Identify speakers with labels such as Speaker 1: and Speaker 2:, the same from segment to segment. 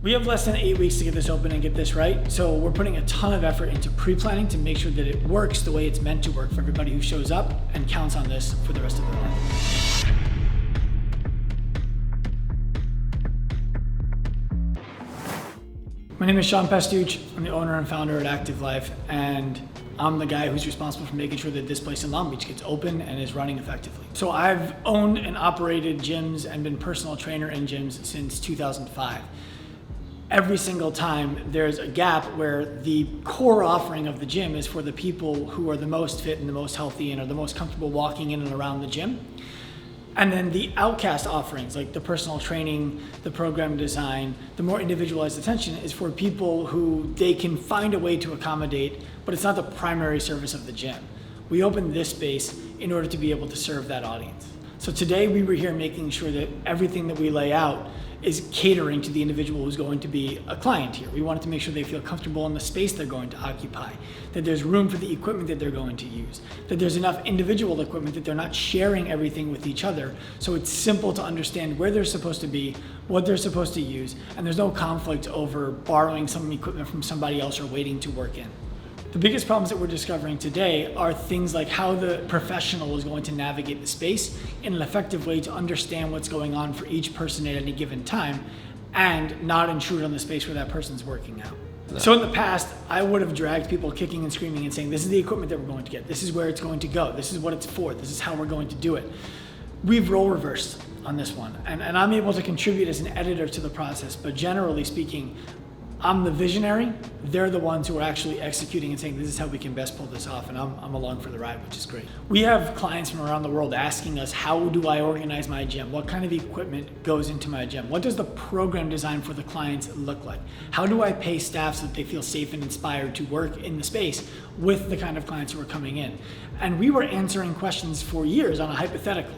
Speaker 1: We have less than 8 weeks to get this open and get this right, so we're putting a ton of effort into pre-planning to make sure that it works the way it's meant to work for everybody who shows up and counts on this for the rest of their life. My name is Sean Pestuch. I'm the owner and founder at Active Life, and I'm the guy who's responsible for making sure that this place in Long Beach gets open and is running effectively. So I've owned and operated gyms and been personal trainer in gyms since 2005. Every single time there's a gap where the core offering of the gym is for the people who are the most fit and the most healthy and are the most comfortable walking in and around the gym. And then the outcast offerings, like the personal training, the program design, the more individualized attention is for people who they can find a way to accommodate, but it's not the primary service of the gym. We opened this space in order to be able to serve that audience. So today we were here making sure that everything that we lay out is catering to the individual who's going to be a client here. We wanted to make sure they feel comfortable in the space they're going to occupy, that there's room for the equipment that they're going to use, that there's enough individual equipment that they're not sharing everything with each other, so it's simple to understand where they're supposed to be, what they're supposed to use, and there's no conflict over borrowing some equipment from somebody else or waiting to work in. The biggest problems that we're discovering today are things like how the professional is going to navigate the space in an effective way to understand what's going on for each person at any given time and not intrude on the space where that person's working out. So in the past, I would have dragged people kicking and screaming and saying, this is the equipment that we're going to get, this is where it's going to go, this is what it's for, this is how we're going to do it. We've role reversed on this one, and I'm able to contribute as an editor to the process, but generally speaking, I'm the visionary, they're the ones who are actually executing and saying this is how we can best pull this off, and I'm along for the ride, which is great. We have clients from around the world asking us, how do I organize my gym? What kind of equipment goes into my gym? What does the program design for the clients look like? How do I pay staff so that they feel safe and inspired to work in the space with the kind of clients who are coming in? And we were answering questions for years on a hypothetical.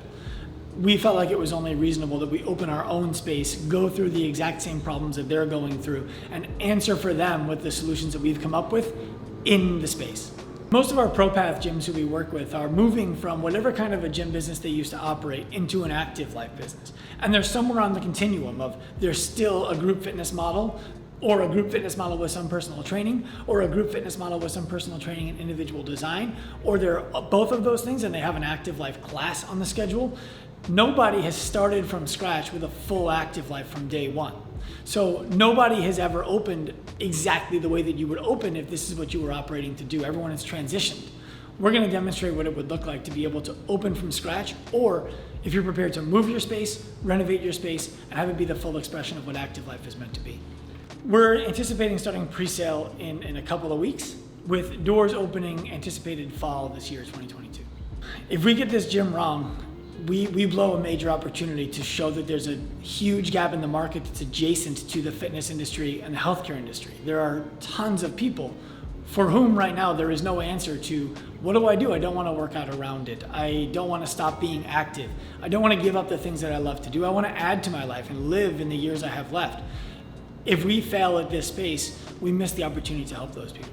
Speaker 1: We felt like it was only reasonable that we open our own space, go through the exact same problems that they're going through, and answer for them with the solutions that we've come up with in the space. Most of our ProPath gyms who we work with are moving from whatever kind of a gym business they used to operate into an Active Life business. And they're somewhere on the continuum of there's still a group fitness model, or a group fitness model with some personal training, or a group fitness model with some personal training and individual design, or they're both of those things and they have an Active Life class on the schedule. Nobody has started from scratch with a full Active Life from day one. So nobody has ever opened exactly the way that you would open if this is what you were operating to do. Everyone has transitioned. We're going to demonstrate what it would look like to be able to open from scratch, or if you're prepared to move your space, renovate your space, and have it be the full expression of what Active Life is meant to be. We're anticipating starting pre-sale in a couple of weeks, with doors opening anticipated fall this year, 2022. If we get this gym wrong, we blow a major opportunity to show that there's a huge gap in the market that's adjacent to the fitness industry and the healthcare industry. There are tons of people for whom right now there is no answer to, what do? I don't want to work out around it. I don't want to stop being active. I don't want to give up the things that I love to do. I want to add to my life and live in the years I have left. If we fail at this space, we miss the opportunity to help those people.